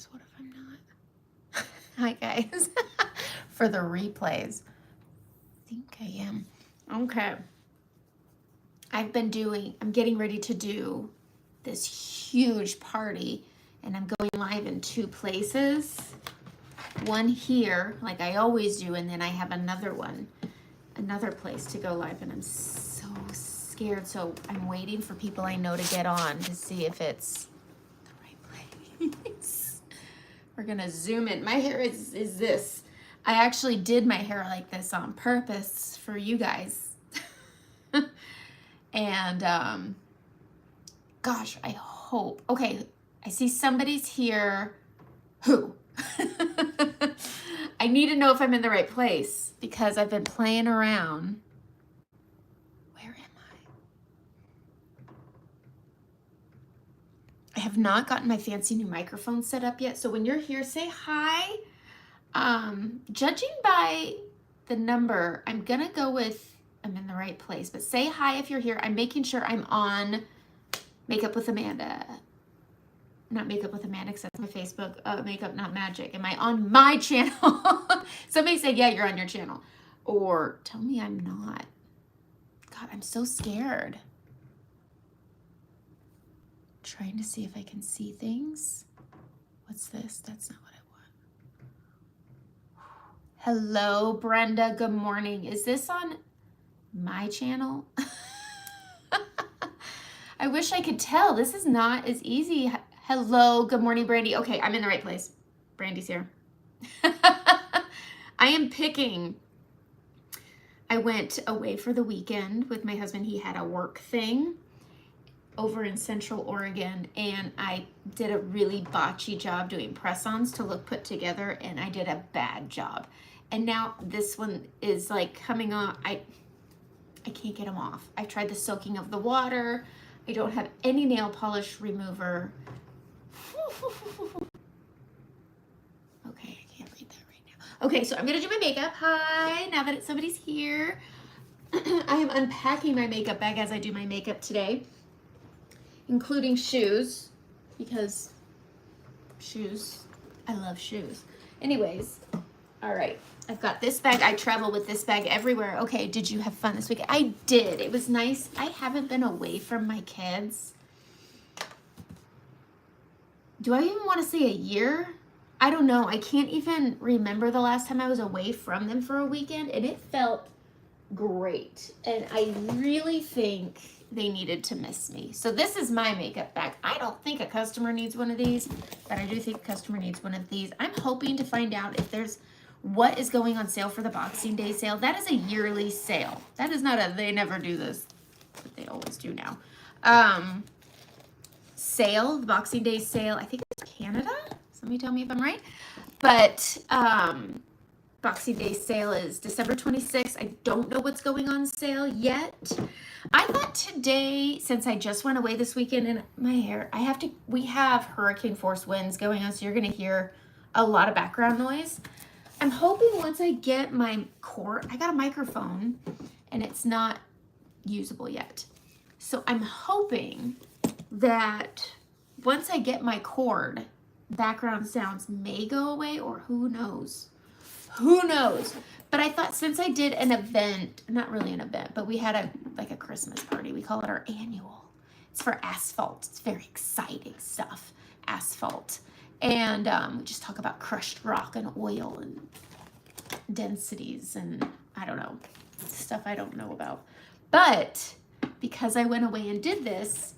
goodness, what if I'm not? Hi, guys. For the replays. I think I am. Okay. I'm getting ready to do this huge party, and I'm going live in 2 places. One here, like I always do, and then I have another place to go live, and I'm so scared. So I'm waiting for people I know to get on to see if it's the right place. We're gonna zoom in. My hair is this. I actually did my hair like this on purpose for you guys. And gosh, I hope. Okay, I see somebody's here. Who? I need to know if I'm in the right place because I've been playing around. Where am I have not gotten my fancy new microphone set up yet. So when you're here, say hi. Judging by the number, I'm gonna go with I'm in the right place, but say hi if you're here. I'm making sure I'm on Makeup with Amanda. Not Makeup with Amanda, because that's my Facebook. Makeup Not Magic. Am I on my channel? Somebody say, yeah, you're on your channel. Or tell me I'm not. God, I'm so scared. Trying to see if I can see things. What's this? That's not what I want. Hello, Brenda. Good morning. Is this on my channel? I wish I could tell. This is not as easy. Hello, good morning, Brandy. Okay, I'm in the right place. Brandy's here. I am picking. I went away for the weekend with my husband. He had a work thing over in Central Oregon, and I did a really botchy job doing press-ons to look put together, and I did a bad job. And now this one is like coming off. I can't get them off. I've tried the soaking of the water. I don't have any nail polish remover. Okay, I can't read that right now. Okay, so I'm gonna do my makeup. Hi, now that somebody's here. I am unpacking my makeup bag as I do my makeup today, including shoes, because shoes, I love shoes. Anyways, all right. I've got this bag. I travel with this bag everywhere. Okay, did you have fun this week? I did. It was nice. I haven't been away from my kids. Do I even want to say a year? I don't know. I can't even remember the last time I was away from them for a weekend, and it felt great. And I really think they needed to miss me. So this is my makeup bag. I don't think a customer needs one of these, but I do think a customer needs one of these. I'm hoping to find out if there's what is going on sale for the Boxing Day sale. That is a yearly sale. That is not they never do this, but they always do now. Sale, the Boxing Day sale. I think it's Canada. Somebody tell me if I'm right. But Boxing Day sale is December 26th. I don't know what's going on sale yet. I thought today, since I just went away this weekend and my hair, we have hurricane force winds going on, so you're going to hear a lot of background noise. I'm hoping once I get my cord, I got a microphone and it's not usable yet. So I'm hoping that once I get my cord, background sounds may go away, or who knows? Who knows? But I thought since I did an event, not really an event, but we had a Christmas party. We call it our annual. It's for asphalt. It's very exciting stuff. Asphalt. And we just talk about crushed rock and oil and densities and I don't know, stuff I don't know about. But because I went away and did this,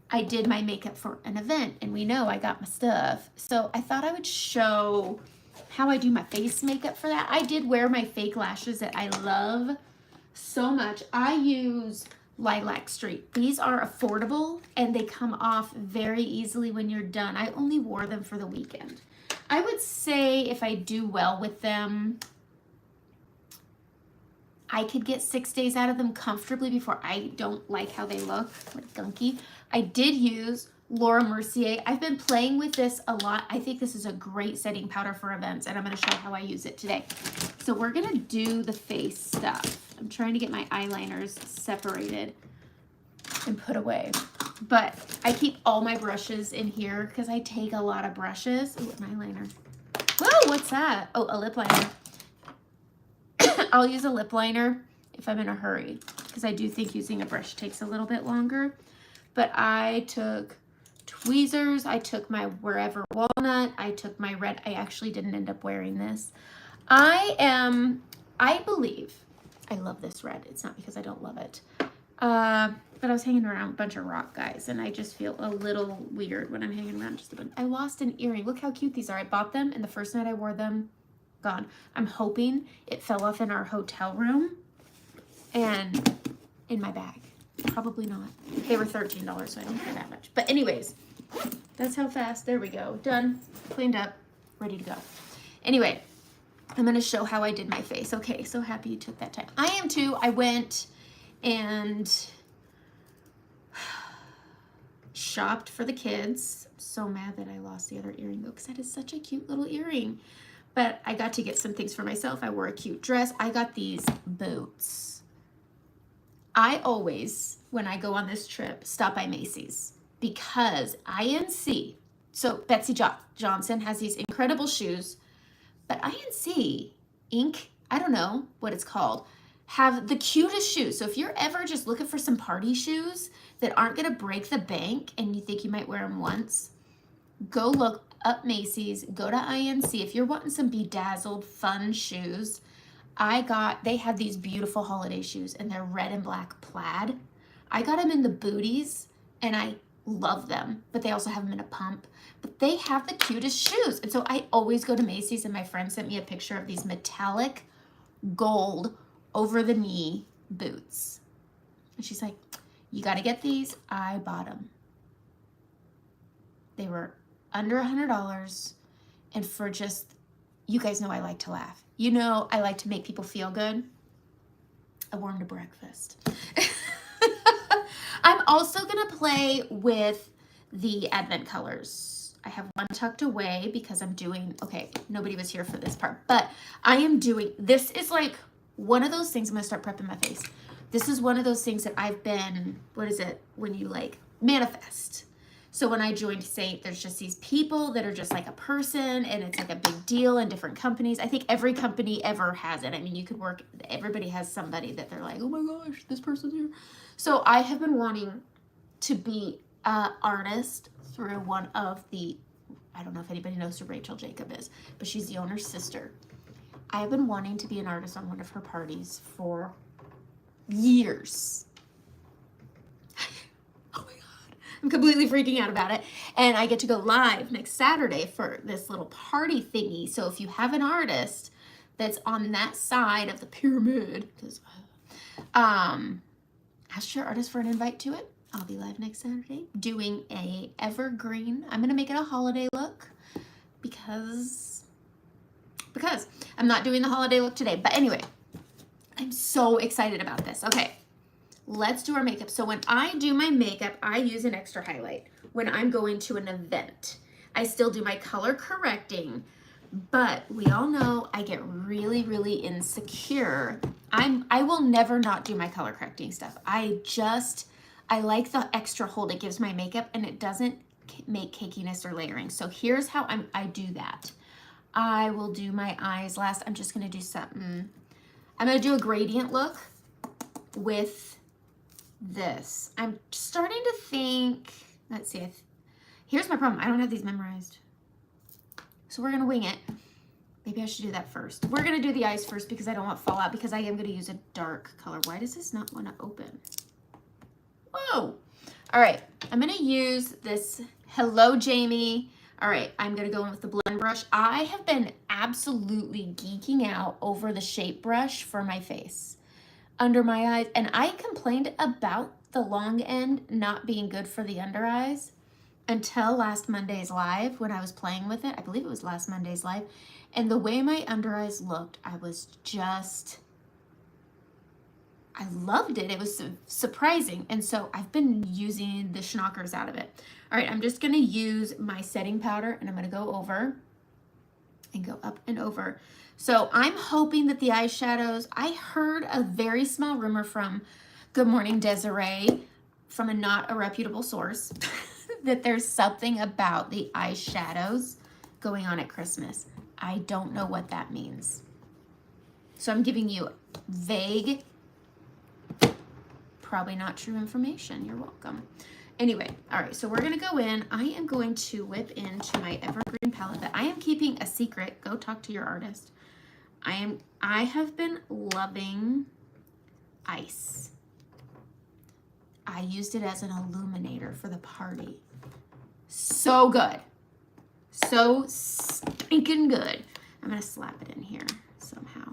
I did my makeup for an event, and we know I got my stuff. So I thought I would show how I do my face makeup for that. I did wear my fake lashes that I love so much. I use Lilac Street. These are affordable and they come off very easily when you're done. I only wore them for the weekend. I would say if I do well with them, I could get 6 days out of them comfortably before I don't like how they look, like gunky. I did use Laura Mercier. I've been playing with this a lot. I think this is a great setting powder for events, and I'm going to show how I use it today. So we're going to do the face stuff. I'm trying to get my eyeliners separated and put away. But I keep all my brushes in here because I take a lot of brushes. Ooh, an eyeliner. Whoa, what's that? Oh, a lip liner. I'll use a lip liner if I'm in a hurry because I do think using a brush takes a little bit longer. But I took tweezers. I took my Wherever Walnut. I took my red. I actually didn't end up wearing this. I believe, I love this red. It's not because I don't love it. But I was hanging around a bunch of rock guys, and I just feel a little weird when I'm hanging around just a bit. I lost an earring. Look how cute these are. I bought them, and the first night I wore them, gone. I'm hoping it fell off in our hotel room and in my bag. Probably not. They were $13, so I don't care that much. But anyways, that's how fast. There we go. Done. Cleaned up. Ready to go. Anyway, I'm going to show how I did my face. Okay, so happy you took that time. I am too. I went and shopped for the kids. I'm so mad that I lost the other earring though, because that is such a cute little earring. But I got to get some things for myself. I wore a cute dress. I got these boots. I always, when I go on this trip, stop by Macy's because INC, so Betsy Johnson has these incredible shoes, but INC, Inc., I don't know what it's called, have the cutest shoes. So if you're ever just looking for some party shoes that aren't going to break the bank and you think you might wear them once, go look up Macy's, go to INC. If you're wanting some bedazzled, fun shoes, they had these beautiful holiday shoes and they're red and black plaid. I got them in the booties and I love them, but they also have them in a pump. But they have the cutest shoes. And so I always go to Macy's, and my friend sent me a picture of these metallic gold over the knee boots. And she's like, you got to get these. I bought them. They were under $100. And for just, you guys know I like to laugh. You know I like to make people feel good. I wore them to breakfast. I'm also going to play with the Advent colors. I have one tucked away because I'm doing, okay, nobody was here for this part, but I am doing, this is like one of those things, I'm going to start prepping my face. This is one of those things that I've been, what is it, when you like manifest. So when I joined Saint, there's just these people that are just like a person, and it's like a big deal in different companies. I think every company ever has it. I mean, you could work, everybody has somebody that they're like, oh my gosh, this person's here. So I have been wanting to be an artist through one of the, I don't know if anybody knows who Rachel Jacob is, but she's the owner's sister. I have been wanting to be an artist on one of her parties for years. Oh my God, I'm completely freaking out about it. And I get to go live next Saturday for this little party thingy. So if you have an artist that's on that side of the pyramid, because ask your artist for an invite to it. I'll be live next Saturday doing a evergreen. I'm going to make it a holiday look because I'm not doing the holiday look today. But anyway, I'm so excited about this. Okay, let's do our makeup. So when I do my makeup, I use an extra highlight. When I'm going to an event, I still do my color correcting, but we all know I get really, really insecure. I will never not do my color correcting stuff. I like the extra hold it gives my makeup, and it doesn't make cakiness or layering. So here's how I do that. I will do my eyes last. I'm just going to do something. I'm going to do a gradient look with this. I'm starting to think, let's see. Here's my problem. I don't have these memorized. So we're going to wing it. Maybe I should do that first. We're going to do the eyes first because I don't want fallout, because I am going to use a dark color. Why does this not want to open? Whoa. All right. I'm going to use this Hello Jamie. All right. I'm going to go in with the blend brush. I have been absolutely geeking out over the shape brush for my face under my eyes. And I complained about the long end not being good for the under eyes until last Monday's live when I was playing with it. I believe it was last Monday's live. And the way my under eyes looked, I loved it. It was surprising. And so I've been using the schnockers out of it. All right, I'm just going to use my setting powder, and I'm going to go over and go up and over. So I'm hoping that the eyeshadows, I heard a very small rumor from Good Morning Desiree from a not a reputable source that there's something about the eyeshadows going on at Christmas. I don't know what that means. So I'm giving you vague, probably not true information. You're welcome. Anyway, all right, so we're gonna go in. I am going to whip into my Evergreen palette that I am keeping a secret. Go talk to your artist. I have been loving Ice. I used it as an illuminator for the party. So good. So stinking good. I'm gonna slap it in here somehow.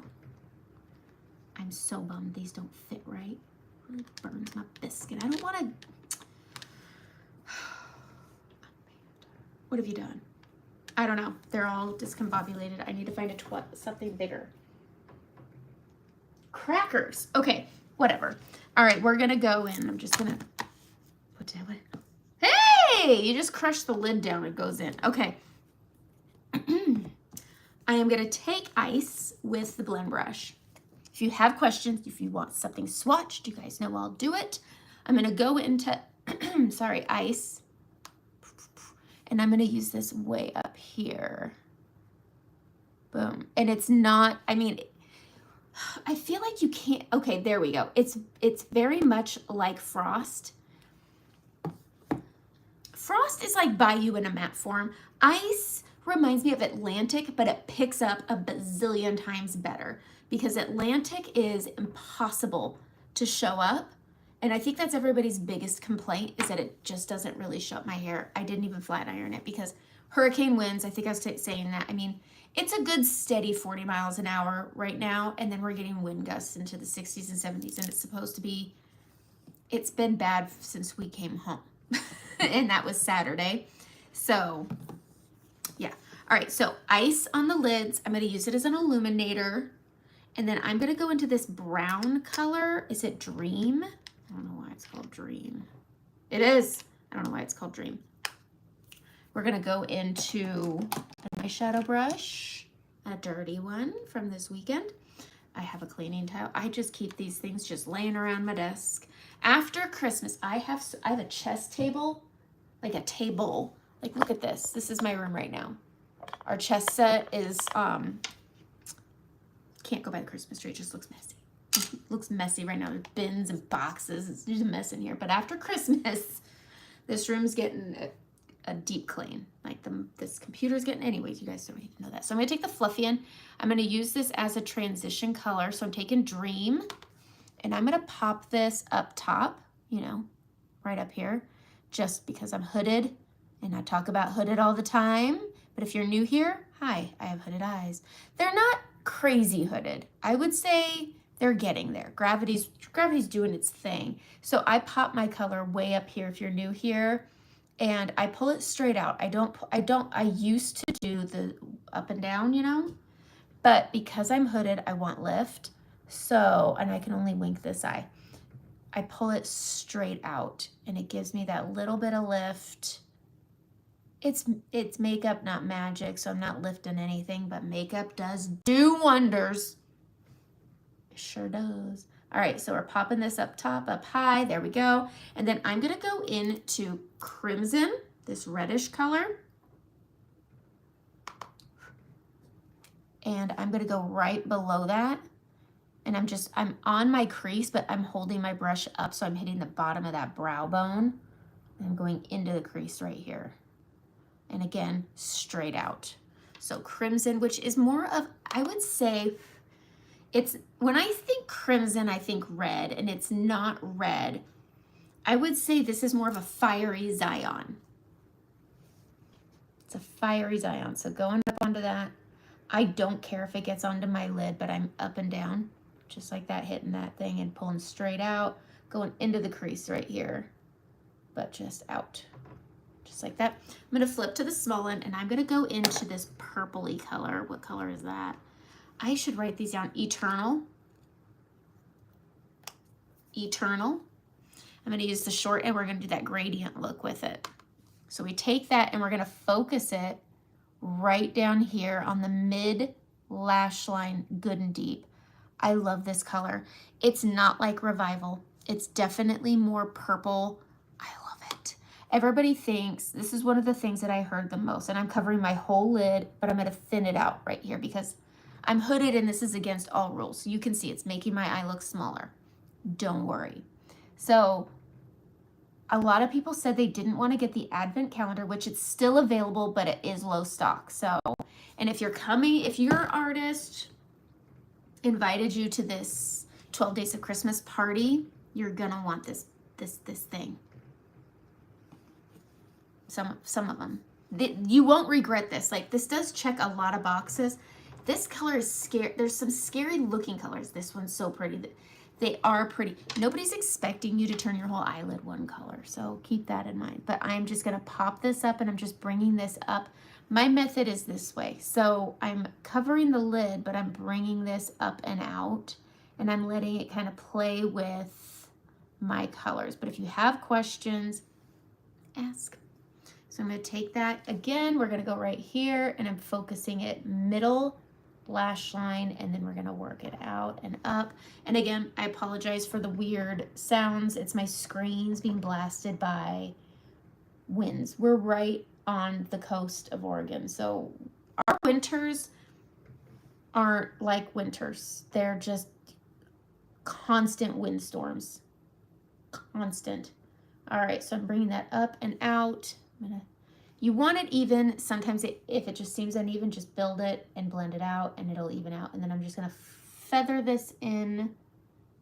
I'm so bummed these don't fit right. It really burns my biscuit. I don't wanna. What have you done? I don't know. They're all discombobulated. I need to find something bigger. Crackers. Okay, whatever. All right, we're gonna go in. I'm just gonna what? Hey, you just crush the lid down. It goes in. Okay. I am gonna take Ice with the blend brush. If you have questions, if you want something swatched, you guys know I'll do it. I'm gonna go into sorry, Ice. And I'm gonna use this way up here. Boom. And it's not, I mean, I feel like you can't, okay, there we go. It's very much like Frost. Frost is like Bayou in a matte form. Ice reminds me of Atlantic, but it picks up a bazillion times better because Atlantic is impossible to show up. And I think that's everybody's biggest complaint is that it just doesn't really show up my hair. I didn't even flat iron it because hurricane winds, I think I was saying that. I mean, it's a good steady 40 miles an hour right now. And then we're getting wind gusts into the 60s and 70s. And it's supposed to be, it's been bad since we came home. And that was Saturday. So yeah. All right. So Ice on the lids. I'm going to use it as an illuminator. And then I'm going to go into this brown color. Is it Dream? I don't know why it's called Dream. It is. I don't know why it's called Dream. We're going to go into my shadow brush, a dirty one from this weekend. I have a cleaning towel. I just keep these things just laying around my desk. After Christmas, I have a chess table, like a table. Like, look at this. This is my room right now. Our chess set is, can't go by the Christmas tree. It just looks messy. It looks messy right now. There's bins and boxes. It's just a mess in here. But after Christmas, this room's getting a deep clean. Like this computer's getting, anyways, you guys don't need to know that. So I'm going to take the Fluffian. I'm going to use this as a transition color. So I'm taking Dream and I'm going to pop this up top, you know, right up here, just because I'm hooded and I talk about hooded all the time. But if you're new here, hi, I have hooded eyes. They're not crazy hooded. I would say they're getting there. Gravity's doing its thing. So I pop my color way up here if you're new here and I pull it straight out. I used to do the up and down, you know, but because I'm hooded, I want lift. So, and I can only wink this eye. I pull it straight out and it gives me that little bit of lift. It's makeup, not magic, so I'm not lifting anything, but makeup does do wonders. It sure does. All right, so we're popping this up top, up high. There we go. And then I'm going to go into Crimson, this reddish color. And I'm going to go right below that. And I'm on my crease, but I'm holding my brush up, so I'm hitting the bottom of that brow bone. And I'm going into the crease right here. And again, straight out. So Crimson, which is more of, I would say, it's, when I think crimson, I think red, and it's not red. I would say this is more of a fiery Zion. It's a fiery Zion. So going up onto that, I don't care if it gets onto my lid, but I'm up and down, just like that, hitting that thing and pulling straight out, going into the crease right here, but just out. Just like that. I'm going to flip to the small one and I'm going to go into this purpley color. What color is that? I should write these down. Eternal. Eternal. I'm going to use the short and we're going to do that gradient look with it. So we take that and we're going to focus it right down here on the mid lash line, good and deep. I love this color. It's not like Revival. It's definitely more purple, Everybody thinks, this is one of the things that I heard the most, and I'm covering my whole lid, but I'm going to thin it out right here because I'm hooded and this is against all rules. So you can see it's making my eye look smaller. Don't worry. So a lot of people said they didn't want to get the advent calendar, which it's still available, but it is low stock. So, and if your artist invited you to this 12 Days of Christmas party, you're going to want this thing. Some of them. You won't regret this. Like, this does check a lot of boxes. This color is scary. There's some scary looking colors. This one's so pretty. They are pretty. Nobody's expecting you to turn your whole eyelid one color, so keep that in mind. But I'm just going to pop this up, and I'm just bringing this up. My method is this way. So I'm covering the lid, but I'm bringing this up and out, and I'm letting it kind of play with my colors. But if you have questions, ask. So I'm going to take that again. We're going to go right here, and I'm focusing it middle lash line, and then we're going to work it out and up. And again, I apologize for the weird sounds. It's my screens being blasted by winds. We're right on the coast of Oregon, so our winters aren't like winters. They're just constant windstorms. Constant. All right, so I'm bringing that up and out. You want it even. Sometimes if it just seems uneven, just build it and blend it out and it'll even out. And then I'm just going to feather this in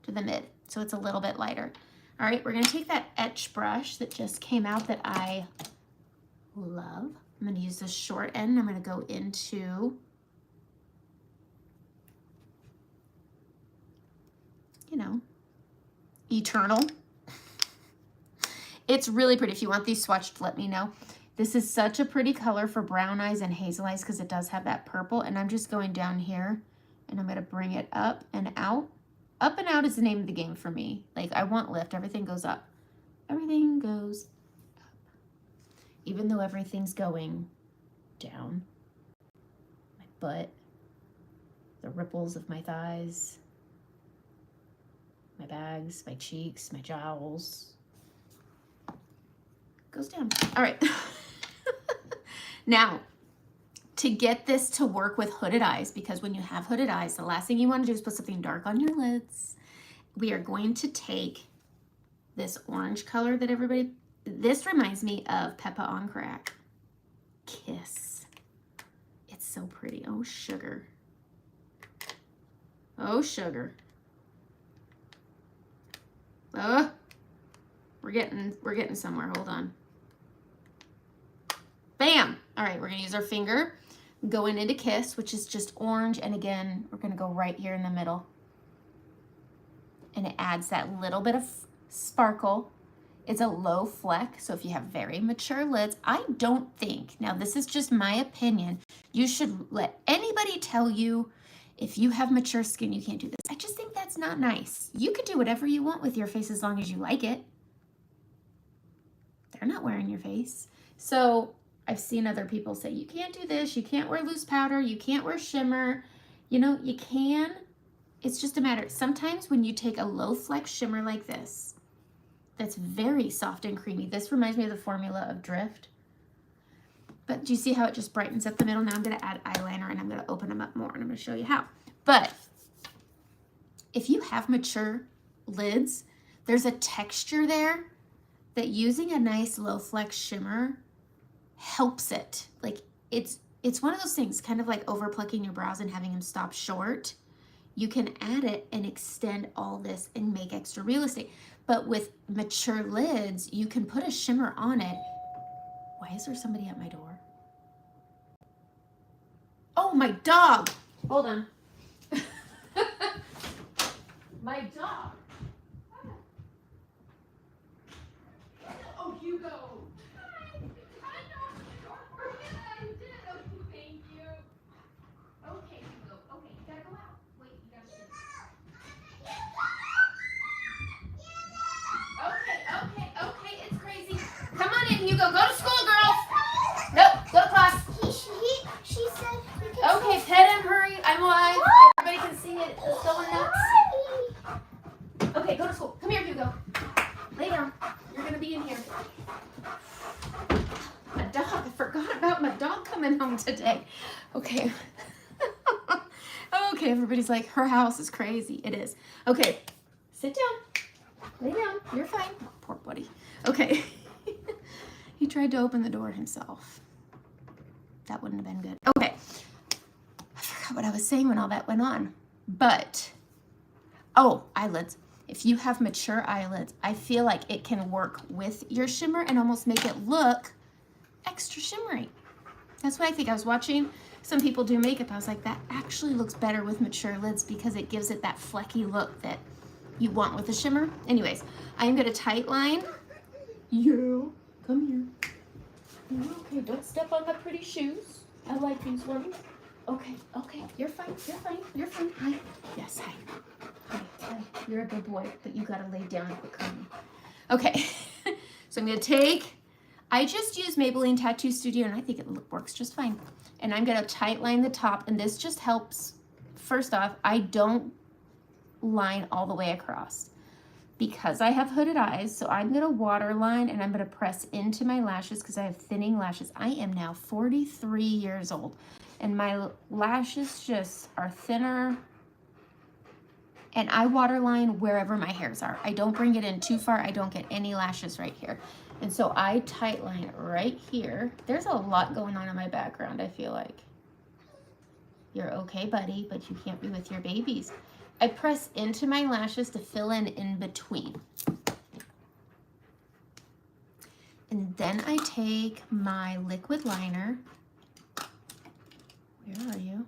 to the mid so it's a little bit lighter. All right, we're going to take that etch brush that just came out that I love. I'm going to use this short end. I'm going to go into, Eternal. It's really pretty. If you want these swatched, let me know. This is such a pretty color for brown eyes and hazel eyes because it does have that purple. And I'm just going down here and I'm going to bring it up and out. Up and out is the name of the game for me. Like, I want lift. Everything goes up. Everything goes up. Even though everything's going down. My butt. The ripples of my thighs. My bags, my cheeks, my jowls. Goes down. All right. Now, to get this to work with hooded eyes, because when you have hooded eyes, the last thing you want to do is put something dark on your lids. We are going to take this orange color that this reminds me of Peppa on Crack. Kiss. It's so pretty. Oh, sugar. Oh, sugar. We're getting somewhere. Hold on. Bam! All right, we're going to use our finger going into Kiss, which is just orange. And again, we're going to go right here in the middle. And it adds that little bit of sparkle. It's a low fleck. So if you have very mature lids, I don't think, now this is just my opinion, you should let anybody tell you if you have mature skin, you can't do this. I just think that's not nice. You could do whatever you want with your face as long as you like it. They're not wearing your face. So I've seen other people say, you can't do this, you can't wear loose powder, you can't wear shimmer. You can. It's just a matter. Sometimes when you take a low flex shimmer like this, that's very soft and creamy. This reminds me of the formula of Drift. But do you see how it just brightens up the middle? Now I'm going to add eyeliner and I'm going to open them up more and I'm going to show you how. But if you have mature lids, there's a texture there that using a nice low flex shimmer helps it. Like, it's one of those things, kind of like over plucking your brows and having them stop short. You can add it and extend all this and make extra real estate. But with mature lids, you can put a shimmer on it. Why is there somebody at my door? Oh, my dog. Hold on. My dog. Oh, Hugo. Hugo, go to school, girls. Nope, go to class. She said. Okay, pet him, hurry. I'm live. Everybody can see it. It's going nuts. Okay. Okay, everybody's like, her house is crazy. It is. Okay, sit down. Lay down. You're fine. Oh, poor buddy. Okay. He tried to open the door himself. That wouldn't have been good. Okay. I forgot what I was saying when all that went on. But, oh, eyelids. If you have mature eyelids, I feel like it can work with your shimmer and almost make it look extra shimmery. That's what I think. I was watching some people do makeup. I was like, that actually looks better with mature lids because it gives it that flecky look that you want with the shimmer. Anyways, I'm going to tight line. You, come here. You're okay. Don't step on my pretty shoes. I like these ones. Okay, okay. You're fine. You're fine. You're fine. Hi. Yes, hi. Hi, hi. You're a good boy, but you got to lay down and quit crying. Okay. So I'm going to take, I just use Maybelline Tattoo Studio and I think it works just fine. And I'm going to tight line the top, and this just helps. First off, I don't line all the way across because I have hooded eyes. So I'm going to waterline and I'm going to press into my lashes because I have thinning lashes. I am now 43 years old and my lashes just are thinner, and I waterline wherever my hairs are. I don't bring it in too far. I don't get any lashes right here. And so I tight line right here. There's a lot going on in my background, I feel like. You're okay, buddy, but you can't be with your babies. I press into my lashes to fill in between. And then I take my liquid liner. Where are you?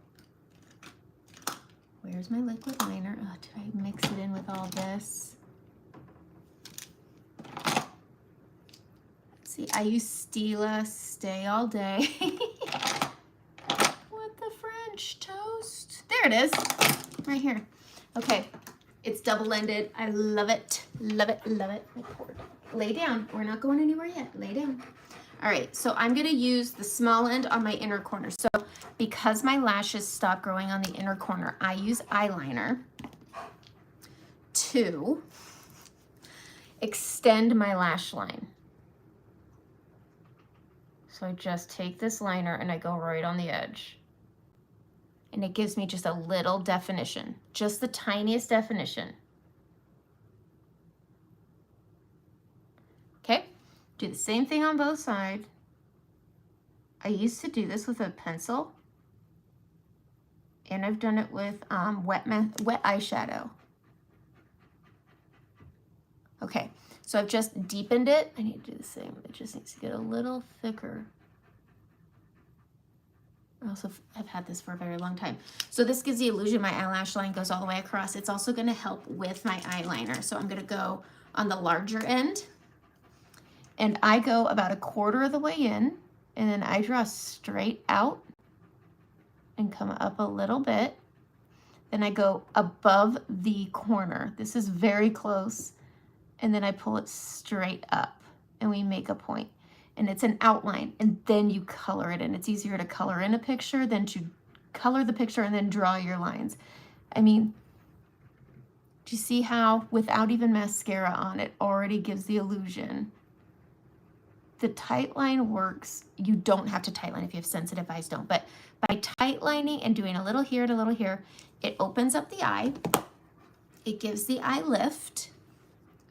Where's my liquid liner? Oh, did I mix it in with all this? Let's see, I use Stila Stay All Day. What the French toast? There it is, right here. Okay, it's double-ended. I love it, love it, love it. My poor dog. Lay down. We're not going anywhere yet. Lay down. All right, so I'm gonna use the small end on my inner corner. So because my lashes stop growing on the inner corner, I use eyeliner to extend my lash line. So I just take this liner and I go right on the edge. And it gives me just a little definition, just the tiniest definition. Okay, do the same thing on both sides. I used to do this with a pencil, and I've done it with wet eyeshadow. Okay, so I've just deepened it. I need to do the same. It just needs to get a little thicker. I also have had this for a very long time. So this gives the illusion my eyelash line goes all the way across. It's also going to help with my eyeliner. So I'm going to go on the larger end, and I go about 1/4 of the way in, and then I draw straight out and come up a little bit. Then I go above the corner. This is very close. And then I pull it straight up and we make a point. And it's an outline, and then you color it in. It's easier to color in a picture than to color the picture and then draw your lines. I mean, do you see how without even mascara on, it already gives the illusion? The tight line works. You don't have to tight line if you have sensitive eyes, don't. But by tight lining and doing a little here and a little here, it opens up the eye. It gives the eye lift.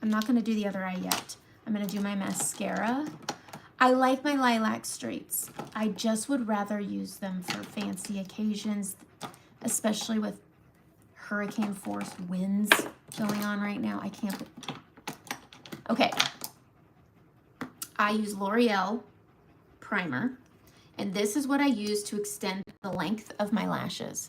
I'm not going to do the other eye yet. I'm going to do my mascara. I like my lilac straights. I just would rather use them for fancy occasions, especially with hurricane force winds going on right now. I can't. Okay. I use L'Oreal primer, and this is what I use to extend the length of my lashes.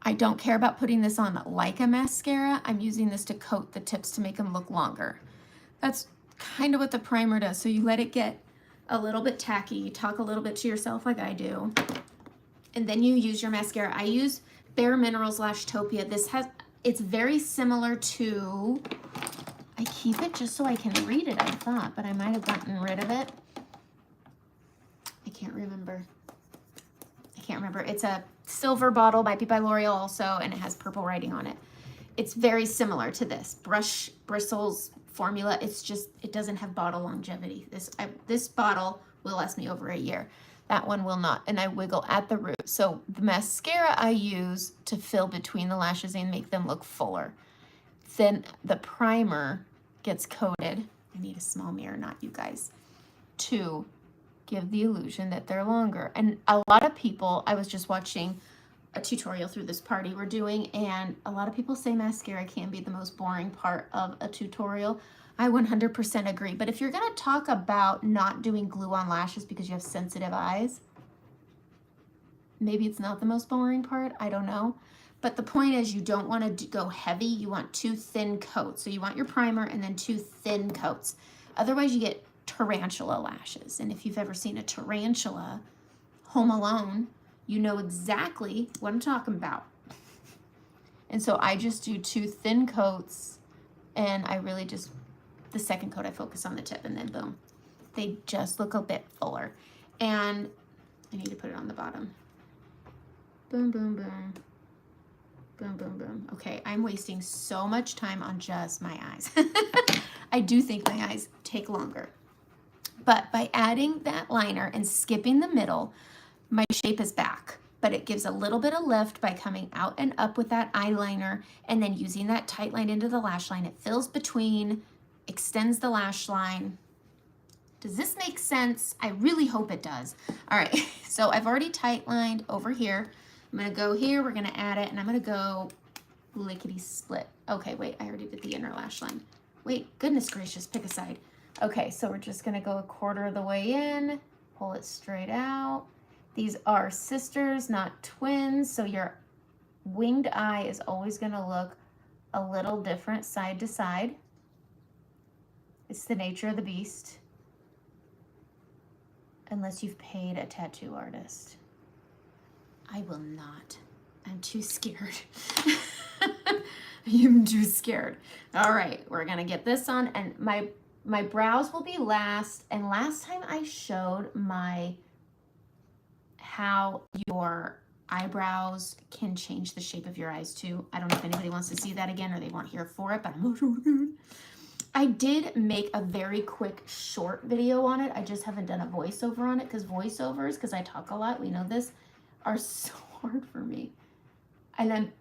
I don't care about putting this on like a mascara. I'm using this to coat the tips to make them look longer. That's kind of what the primer does. So you let it get a little bit tacky. You talk a little bit to yourself like I do. And then you use your mascara. I use Bare Minerals Lashtopia. It's very similar to, I keep it just so I can read it, I thought, but I might have gotten rid of it. I can't remember. It's a silver bottle, might be by L'Oreal also, and it has purple writing on it. It's very similar to this Brush Bristles formula. It's just, it doesn't have bottle longevity. This bottle will last me over a year. That one will not, and I wiggle at the root. So the mascara I use to fill between the lashes and make them look fuller. Then the primer gets coated. I need a small mirror, not you guys, to give the illusion that they're longer. And a lot of people, I was just watching a tutorial through this party we're doing, and a lot of people say mascara can be the most boring part of a tutorial. I 100% agree. But if you're going to talk about not doing glue on lashes because you have sensitive eyes, maybe it's not the most boring part. I don't know. But the point is, you don't want to go heavy. You want 2 thin coats. So you want your primer and then 2 thin coats. Otherwise, you get tarantula lashes. And if you've ever seen a tarantula, Home Alone, you know exactly what I'm talking about. And so I just do 2 thin coats, and I really just, the second coat I focus on the tip, and then boom. They just look a bit fuller. And I need to put it on the bottom. Boom, boom, boom. Boom, boom, boom. Okay, I'm wasting so much time on just my eyes. I do think my eyes take longer. But by adding that liner and skipping the middle, my shape is back. But it gives a little bit of lift by coming out and up with that eyeliner and then using that tight line into the lash line. It fills between, extends the lash line. Does this make sense? I really hope it does. All right, so I've already tight lined over here. I'm gonna go here, we're gonna add it, and I'm gonna go lickety split. Okay, wait, I already did the inner lash line. Wait, goodness gracious, pick a side. Okay, so we're just gonna go 1/4 of the way in, pull it straight out. These are sisters, not twins, so your winged eye is always gonna look a little different side to side. It's the nature of the beast. Unless you've paid a tattoo artist. I will not. I'm too scared. I'm too scared. All right, we're gonna get this on, and my brows will be last. And last time I showed how your eyebrows can change the shape of your eyes too. I don't know if anybody wants to see that again or they weren't here for it, but I'm not sure again. I did make a very quick short video on it. I just haven't done a voiceover on it because voiceovers, because I talk a lot, we know this, are so hard for me. And I'm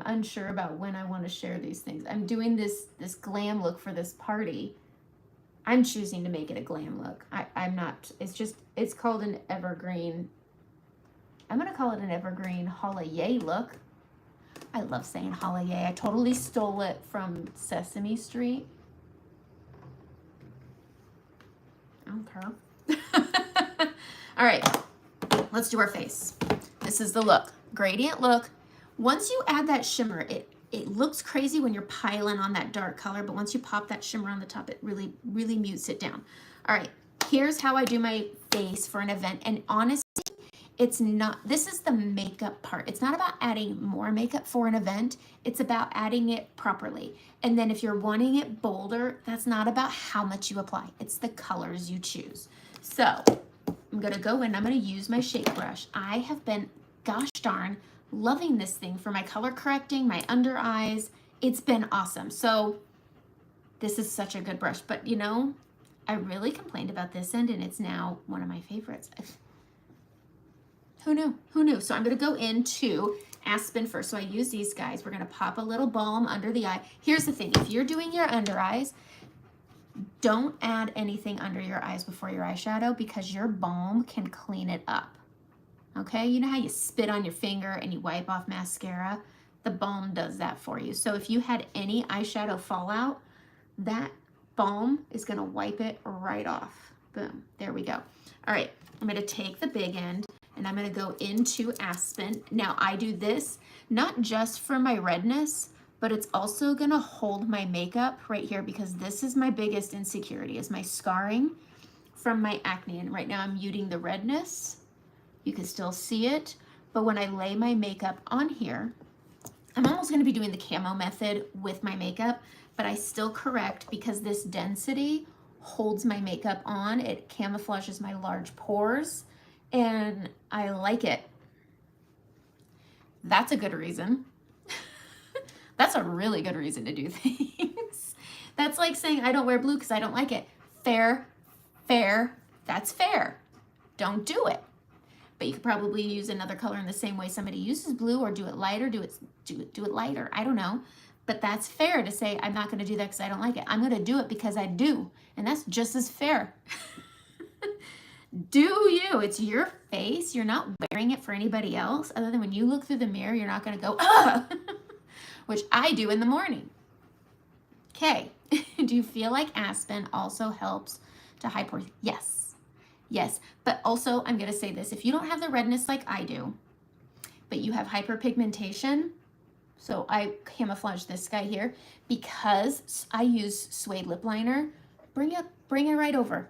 unsure about when I want to share these things. I'm doing this glam look for this party. I'm choosing to make it a glam look. I'm not, it's called an evergreen. I'm going to call it an evergreen holiday look. I love saying holiday. I totally stole it from Sesame Street. I don't care. All right, let's do our face. This is the look, gradient look. Once you add that shimmer, it looks crazy when you're piling on that dark color, but once you pop that shimmer on the top, it really, really mutes it down. All right, here's how I do my face for an event. And honestly, it's not, this is the makeup part. It's not about adding more makeup for an event. It's about adding it properly. And then if you're wanting it bolder, that's not about how much you apply. It's the colors you choose. So I'm gonna go in, I'm gonna use my shape brush. I have been, gosh darn, loving this thing for my color correcting, my under eyes. It's been awesome. So this is such a good brush, but you know, I really complained about this end and it's now one of my favorites. Who knew? Who knew? So I'm going to go into Aspen first. So I use these guys. We're going to pop a little balm under the eye. Here's the thing. If you're doing your under eyes, don't add anything under your eyes before your eyeshadow because your balm can clean it up. Okay? You know how you spit on your finger and you wipe off mascara? The balm does that for you. So if you had any eyeshadow fallout, that balm is going to wipe it right off. Boom. There we go. All right. I'm going to take the big end. And I'm going to go into Aspen. Now I do this not just for my redness, but it's also going to hold my makeup right here because this is my biggest insecurity is my scarring from my acne. And right now I'm muting the redness. You can still see it. But when I lay my makeup on here, I'm almost going to be doing the camo method with my makeup, but I still correct because this density holds my makeup on. It camouflages my large pores. And I like it. That's a good reason. That's a really good reason to do things. That's like saying I don't wear blue because I don't like it. Fair, fair, that's fair. don't do it. But you could probably use another color in the same way somebody uses blue, or do it lighter, do it lighter. I don't know. But that's fair to say, I'm not going to do that because I don't like it. I'm going to do it because I do. And that's just as fair. Do you? It's your face. You're not wearing it for anybody else. Other than when you look through the mirror, you're not going to go, ugh, which I do in the morning. Okay. Do you feel like Aspen also helps to hide pores? Yes. Yes, but also I'm going to say this. If you don't have the redness like I do, but you have hyperpigmentation, so I camouflage this guy here because I use suede lip liner, bring it right over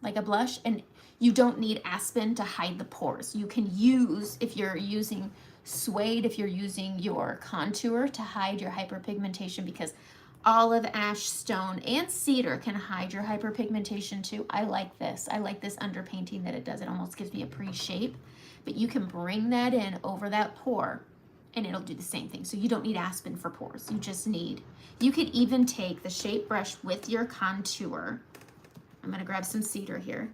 like a blush, and you don't need Aspen to hide the pores. You can use, if you're using suede, if you're using your contour to hide your hyperpigmentation, because olive, ash, stone, and cedar can hide your hyperpigmentation too. I like this. I like this underpainting that it does. It almost gives me a pre-shape, but you can bring that in over that pore and it'll do the same thing. So you don't need Aspen for pores. You just need, you could even take the shape brush with your contour. I'm gonna grab some cedar here,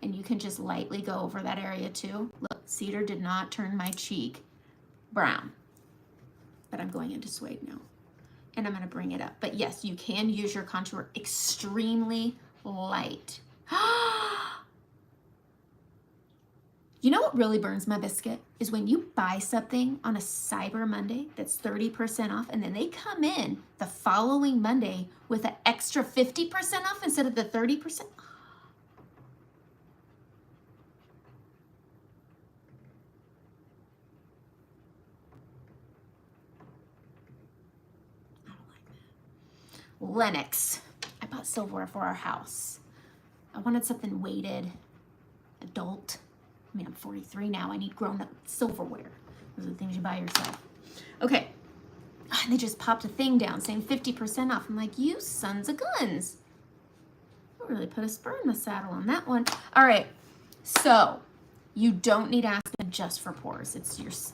and you can just lightly go over that area too. Look, cedar did not turn my cheek brown, but I'm going into suede now. And I'm going to bring it up. But yes, you can use your contour extremely light. You know what really burns my biscuit? Is when you buy something on a Cyber Monday that's 30% off, and then they come in the following Monday with an extra 50% off instead of the 30%. Lenox. I bought silverware for our house. I wanted something weighted, adult. I mean, I'm 43 now. I need grown-up silverware. Those are the things you buy yourself. Okay. And they just popped a thing down saying 50% off. I'm like, you sons of guns. I really put a spur in the saddle on that one. All right. So you don't need Aspen just for pores.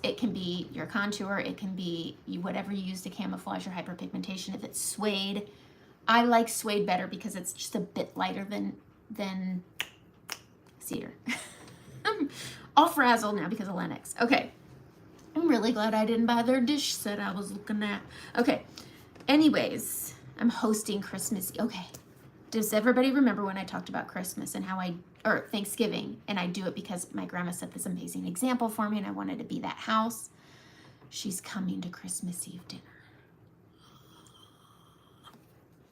It can be your contour. It can be whatever you use to camouflage your hyperpigmentation. If it's suede, I like suede better because it's just a bit lighter than cedar. I'm all frazzled now because of Lenox. Okay. I'm really glad I didn't buy their dish set I was looking at. Okay. Anyways, I'm hosting Christmas. Okay. Does everybody remember when I talked about Christmas and how or Thanksgiving, and I do it because my grandma set this amazing example for me and I wanted to be that house? She's coming to Christmas Eve dinner.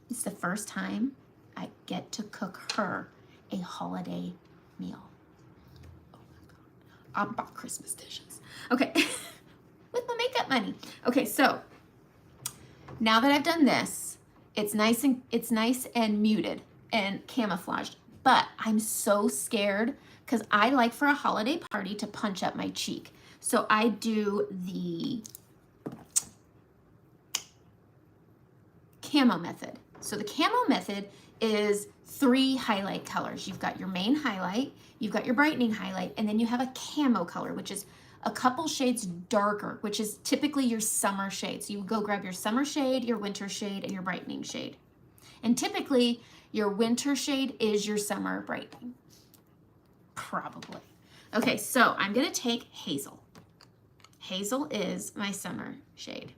It's the first time I get to cook her a holiday meal. Oh my God. I bought Christmas dishes. Okay. With my makeup money. Okay, so now that I've done this, it's nice and muted and camouflaged, but I'm so scared because I like for a holiday party to punch up my cheek. So I do the camo method. So the camo method is 3 highlight colors. You've got your main highlight, you've got your brightening highlight, and then you have a camo color, which is a couple shades darker, which is typically your summer shade. So you go grab your summer shade, your winter shade, and your brightening shade. And typically your winter shade is your summer brightening. Probably. Okay, so I'm gonna take Hazel. Hazel is my summer shade.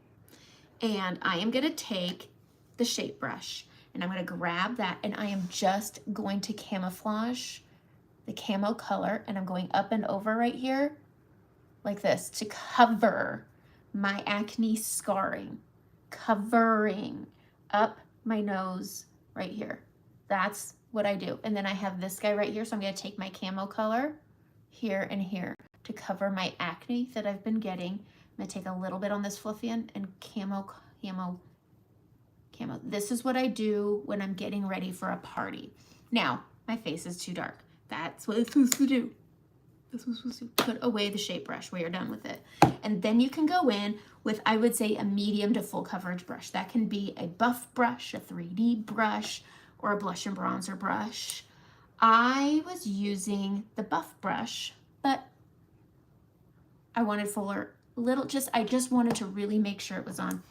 And I am gonna take the shape brush and I'm gonna grab that and I am just going to camouflage the camo color, and I'm going up and over right here like this to cover my acne scarring, covering up my nose right here. That's what I do. And then I have this guy right here, so I'm gonna take my camo color here and here to cover my acne that I've been getting. I'm gonna take a little bit on this fluffy end and camo. This is what I do when I'm getting ready for a party. Now, my face is too dark. That's what it's supposed to do. That's what it's supposed to do. Put away the shape brush when you're done with it. And then you can go in with, I would say, a medium to full coverage brush. That can be a buff brush, a 3D brush, or a blush and bronzer brush. I was using the buff brush, but I wanted fuller, I just wanted to really make sure it was on.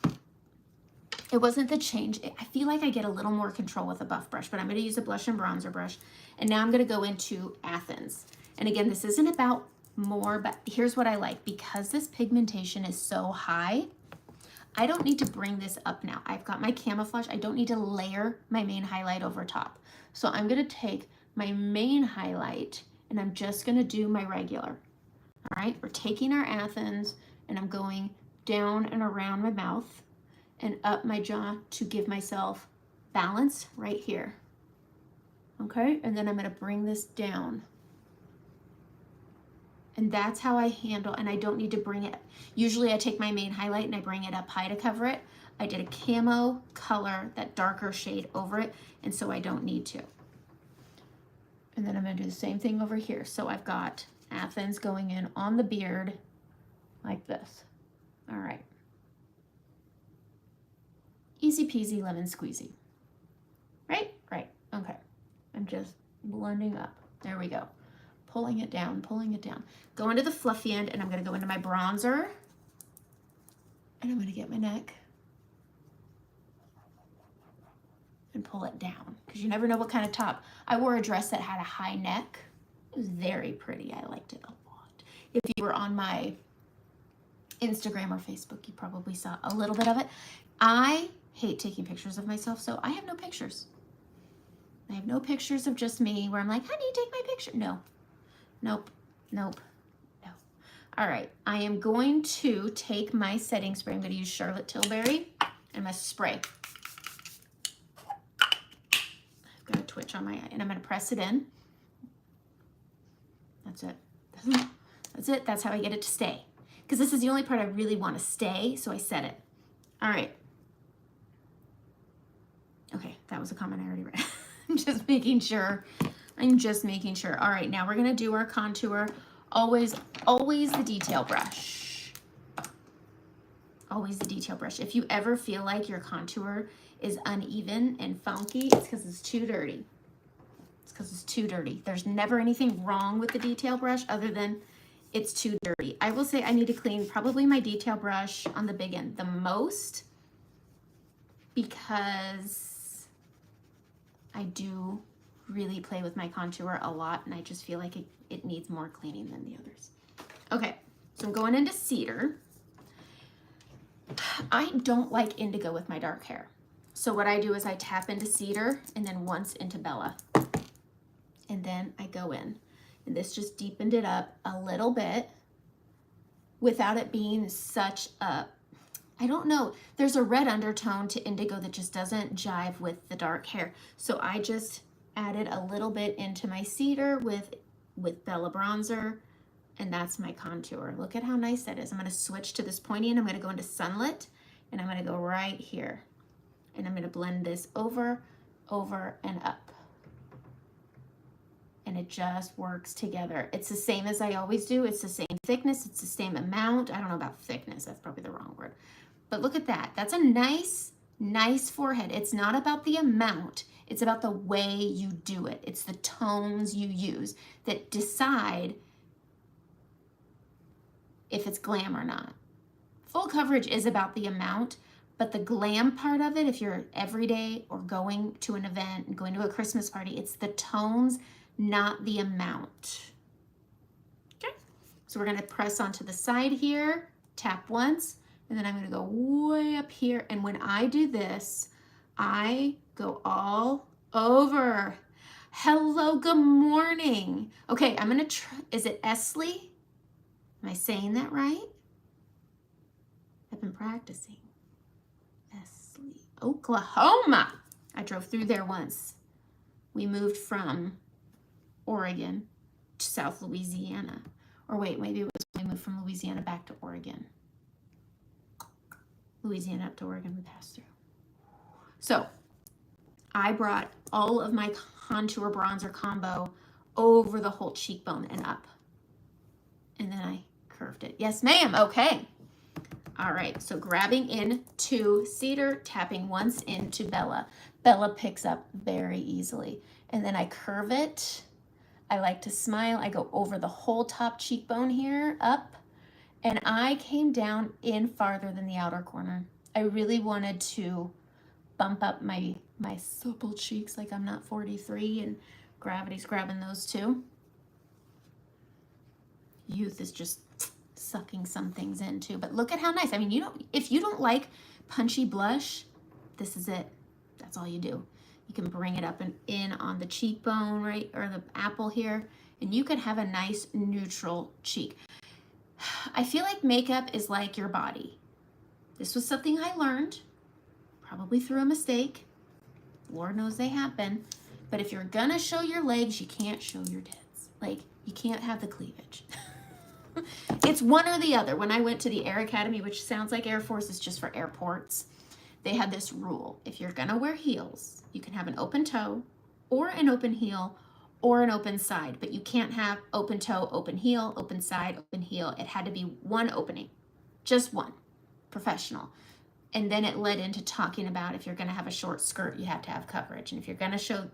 It wasn't the change. I feel like I get a little more control with a buff brush, but I'm going to use a blush and bronzer brush. And now I'm going to go into Athens. And again, this isn't about more, but here's what I like. Because this pigmentation is so high, I don't need to bring this up now. I've got my camouflage. I don't need to layer my main highlight over top. So I'm gonna take my main highlight and I'm just gonna do my regular. All right, we're taking our Athens and I'm going down and around my mouth and up my jaw to give myself balance right here. Okay, and then I'm gonna bring this down. And that's how I handle, and I don't need to bring it. Usually I take my main highlight and I bring it up high to cover it. I did a camo color, that darker shade over it, and so I don't need to. And then I'm gonna do the same thing over here. So I've got Athens going in on the beard like this. All right. Easy peasy lemon squeezy. Right? Right. Okay. I'm just blending up. There we go. Pulling it down, pulling it down. Go into the fluffy end and I'm gonna go into my bronzer and I'm gonna get my neck and pull it down because you never know what kind of top. I wore a dress that had a high neck. It was very pretty. I liked it a lot. If you were on my Instagram or Facebook, you probably saw a little bit of it. I hate taking pictures of myself, so I have no pictures. I have no pictures of just me where I'm like, honey, take my picture. No. Nope, nope, no. All right, I am going to take my setting spray. I'm going to use Charlotte Tilbury. I'm going to spray. I've got a twitch on my eye, and I'm going to press it in. That's it. That's it. That's how I get it to stay. Because this is the only part I really want to stay, so I set it. All right. Okay, that was a comment I already read. I'm just making sure. I'm just making sure. All right, now we're gonna do our contour. Always the detail brush. Always the detail brush. If you ever feel like your contour is uneven and funky, it's because it's too dirty. It's because it's too dirty. There's never anything wrong with the detail brush other than it's too dirty. I will say I need to clean probably my detail brush on the big end the most because I do really play with my contour a lot and I just feel like it needs more cleaning than the others. Okay, so I'm going into Cedar. I don't like indigo with my dark hair. So what I do is I tap into Cedar and then once into Bella. And then I go in. And this just deepened it up a little bit without it being such a, I don't know, there's a red undertone to indigo that just doesn't jive with the dark hair. So I just added a little bit into my Cedar with Bella bronzer, and that's my contour. Look at how nice that is. I'm gonna switch to this pointy and I'm gonna go into Sunlit, and I'm gonna go right here. And I'm gonna blend this over, and up. And it just works together. It's the same as I always do. It's the same thickness, it's the same amount. I don't know about thickness, that's probably the wrong word. But look at that, that's a nice forehead. It's not about the amount, it's about the way you do it. It's the tones you use that decide if it's glam or not. Full coverage is about the amount, but the glam part of it, if you're everyday or going to an event and going to a Christmas party, it's the tones, not the amount. Okay, so we're gonna press onto the side here, tap once, and then I'm gonna go way up here. And when I do this, I go all over. Hello, good morning. Okay, I'm gonna try, is it Esley? Am I saying that right? I've been practicing. Esley, Oklahoma. I drove through there once. We moved from Oregon to South Louisiana. Or wait, maybe it was when we moved from Louisiana back to Oregon. Louisiana up to Oregon, we passed through. So I brought all of my contour bronzer combo over the whole cheekbone and up. And then I curved it. Yes, ma'am. Okay. All right. So grabbing into Cedar, tapping once into Bella. Bella picks up very easily. And then I curve it. I like to smile. I go over the whole top cheekbone here, up. And I came down in farther than the outer corner. I really wanted to bump up my supple cheeks like I'm not 43 and gravity's grabbing those too. youth is just sucking some things in too. But look at how nice. I mean, if you don't like punchy blush, this is it. That's all you do. You can bring it up and in on the cheekbone, right, or the apple here, and you could have a nice neutral cheek. I feel like makeup is like your body. This was something I learned, probably through a mistake. Lord knows they happen. But if you're gonna show your legs, you can't show your tits. Like, you can't have the cleavage. It's one or the other. When I went to the Air Academy, which sounds like Air Force, is just for airports, they had this rule. If you're gonna wear heels, you can have an open toe or an open heel or an open side, but you can't have open toe, open heel, open side, open heel. It had to be one opening, just one, professional. And then it led into talking about if you're gonna have a short skirt, you have to have coverage. And if you're gonna show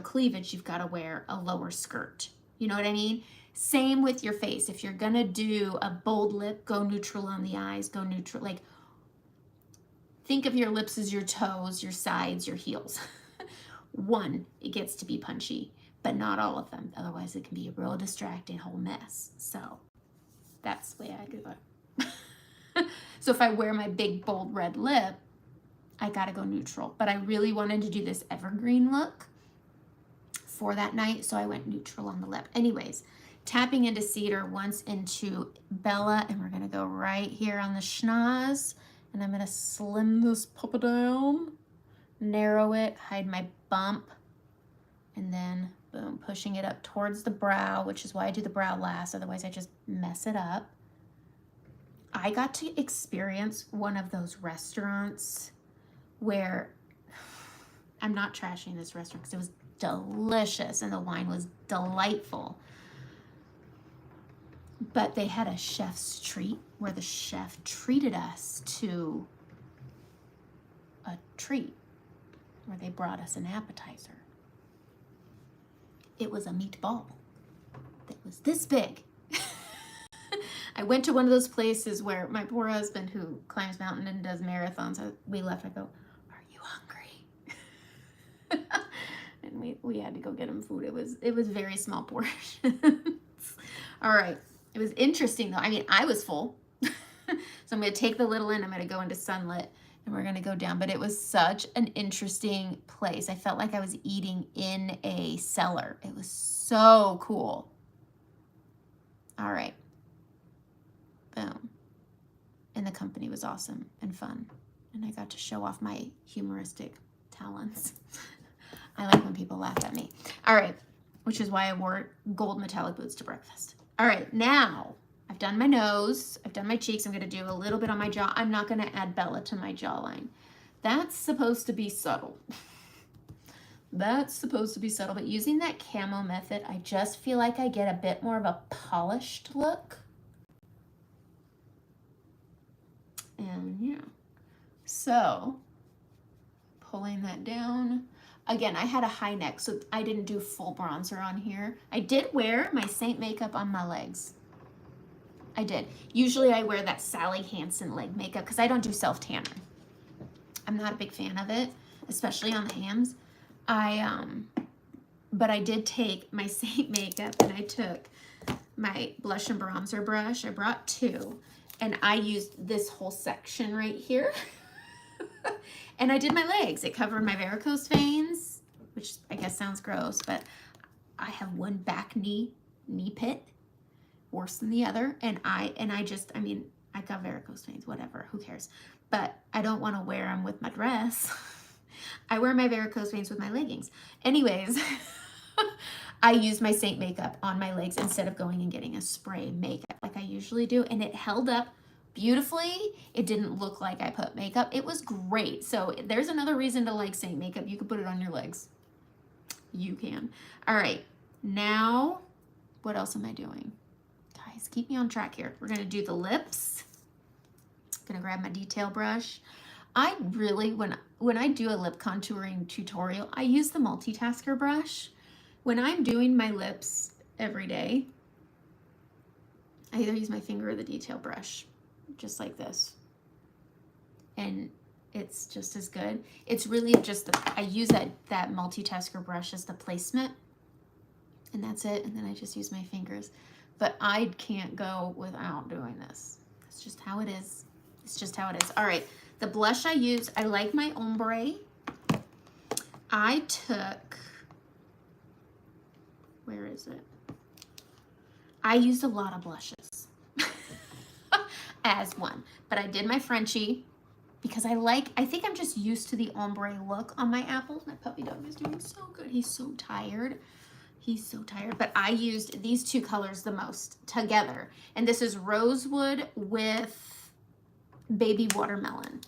cleavage, you've gotta wear a lower skirt. You know what I mean? Same with your face. If you're gonna do a bold lip, go neutral on the eyes, go neutral. Like, think of your lips as your toes, your sides, your heels. One, it gets to be punchy, but not all of them. Otherwise, it can be a real distracting whole mess. So that's the way I do it. So if I wear my big, bold red lip, I gotta go neutral. But I really wanted to do this evergreen look for that night, so I went neutral on the lip. Anyways, tapping into Cedar, once into Bella, and we're gonna go right here on the schnoz, and I'm gonna slim this puppy down, narrow it, hide my bump, and then boom, pushing it up towards the brow, which is why I do the brow last, otherwise I just mess it up. I got to experience one of those restaurants where, I'm not trashing this restaurant because it was delicious and the wine was delightful. But they had a chef's treat where the chef treated us to a treat where they brought us an appetizer. It was a meatball that was this big. I went to one of those places where my poor husband, who climbs mountain and does marathons, we left, I go, are you hungry? And we had to go get him food. It was very small portions. All right. It was interesting though. I mean, I was full. So I'm going to take the little end. I'm going to go into Sunlit and we're going to go down. But it was such an interesting place. I felt like I was eating in a cellar. It was so cool. All right. Boom. And the company was awesome and fun. And I got to show off my humoristic talents. I like when people laugh at me. All right. Which is why I wore gold metallic boots to breakfast. All right, now I've done my nose, I've done my cheeks. I'm gonna do a little bit on my jaw. I'm not gonna add Bella to my jawline. That's supposed to be subtle. That's supposed to be subtle, but using that camo method, I just feel like I get a bit more of a polished look. And yeah, so pulling that down. Again, I had a high neck, so I didn't do full bronzer on here. I did wear my Saint makeup on my legs. I did. Usually I wear that Sally Hansen leg makeup because I don't do self-tanner. I'm not a big fan of it, especially on the hands. But I did take my Saint makeup and I took my blush and bronzer brush. I brought two and I used this whole section right here. And I did my legs. It covered my varicose veins, which I guess sounds gross, but I have one back knee pit, worse than the other. And I got varicose veins, whatever, who cares? But I don't want to wear them with my dress. I wear my varicose veins with my leggings. Anyways, I used my Saint makeup on my legs instead of going and getting a spray makeup like I usually do. And it held up beautifully. It didn't look like I put makeup. It was great. So there's another reason to like Saint makeup. You can put it on your legs. You can. All right. Now, what else am I doing? Guys, keep me on track here. We're going to do the lips. Going to grab my detail brush. I really, when I do a lip contouring tutorial, I use the multitasker brush. When I'm doing my lips every day, I either use my finger or the detail brush. Just like this, and it's just as good. It's really just I use that multitasker brush as the placement, and that's it. And then I just use my fingers. but I can't go without doing this. It's just how it is. It's just how it is. All right, the blush I use, I like my ombre. I took, where is it? I used a lot of blushes as one, but I did my Frenchie because I think I'm just used to the ombre look on my apples. My puppy dog is doing so good. He's so tired. He's so tired, but I used these two colors the most together. And this is Rosewood with Baby Watermelon.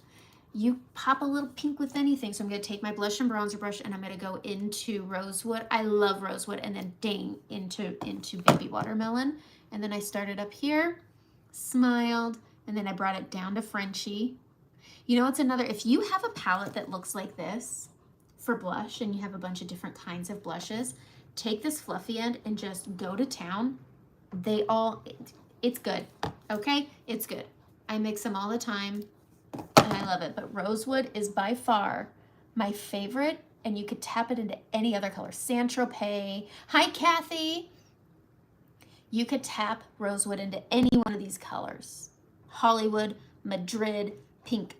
You pop a little pink with anything. So I'm gonna take my blush and bronzer brush and I'm gonna go into Rosewood. I love Rosewood, and then dang into Baby Watermelon. And then I started up here, smiled, and then I brought it down to Frenchie. You know, it's another, if you have a palette that looks like this for blush and you have a bunch of different kinds of blushes, take this fluffy end and just go to town. It's good, okay? It's good. I mix them all the time and I love it, but Rosewood is by far my favorite, and you could tap it into any other color. Saint-Tropez. Hi, Kathy. You could tap Rosewood into any one of these colors. Hollywood, Madrid, pink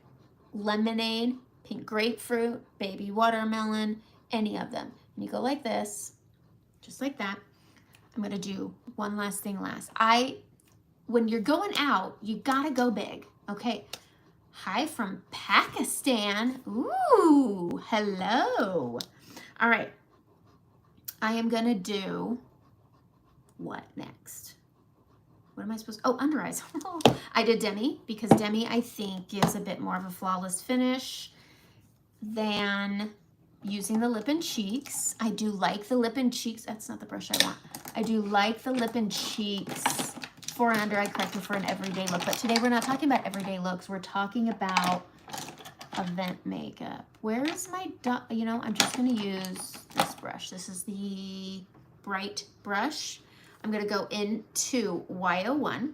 lemonade, pink grapefruit, baby watermelon, any of them. And you go like this, just like that. I'm gonna do one last thing last. When you're going out, you gotta go big, okay? Hi from Pakistan. Ooh, hello. All right, I am gonna do what next? What am I supposed to, under eyes. I did Demi because Demi, I think, gives a bit more of a flawless finish than using the lip and cheeks. I do like the lip and cheeks. That's not the brush I want. I do like the lip and cheeks for an under eye corrector for an everyday look. But today we're not talking about everyday looks. We're talking about event makeup. Where is my, you know, I'm just going to use this brush. This is the Bright brush. I'm going to go into Y01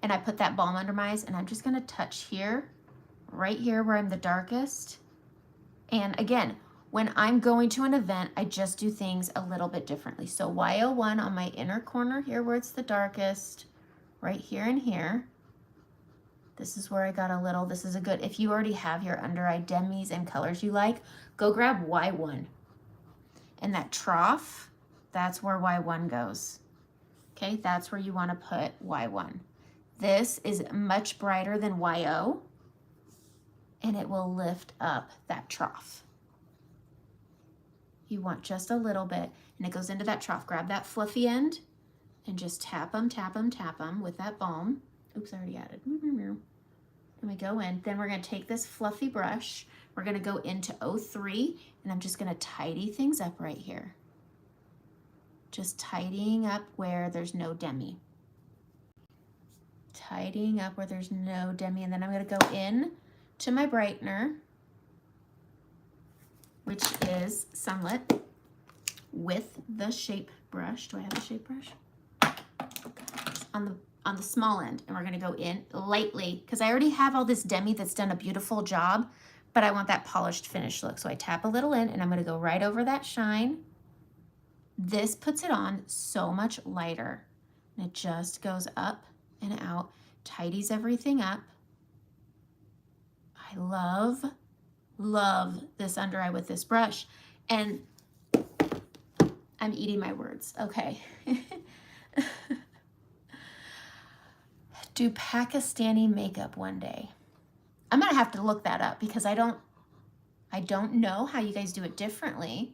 and I put that balm under my eyes, and I'm just going to touch here, right here where I'm the darkest. And again, when I'm going to an event, I just do things a little bit differently. So Y01 on my inner corner here where it's the darkest, right here and here. This is where I got a little, this is a good, if you already have your under eye demis and colors you like, go grab Y1. And that trough, that's where Y1 goes. Okay, that's where you want to put Y1. This is much brighter than YO, and it will lift up that trough. You want just a little bit, and it goes into that trough. Grab that fluffy end and just tap them with that balm. Oops, I already added. And we go in. Then we're going to take this fluffy brush. We're going to go into 03, and I'm just going to tidy things up right here. Just tidying up where there's no demi. Tidying up where there's no demi, and then I'm going to go in to my brightener, which is Sunlit, with the shape brush. Do I have a shape brush? On the small end, and we're going to go in lightly because I already have all this demi that's done a beautiful job, but I want that polished finished look. So I tap a little in, and I'm going to go right over that shine. This puts it on so much lighter, and it just goes up and out, tidies everything up. I love this under eye with this brush, and I'm eating my words. Okay. Do Pakistani makeup one day. I'm gonna have to look that up because I don't know how you guys do it differently.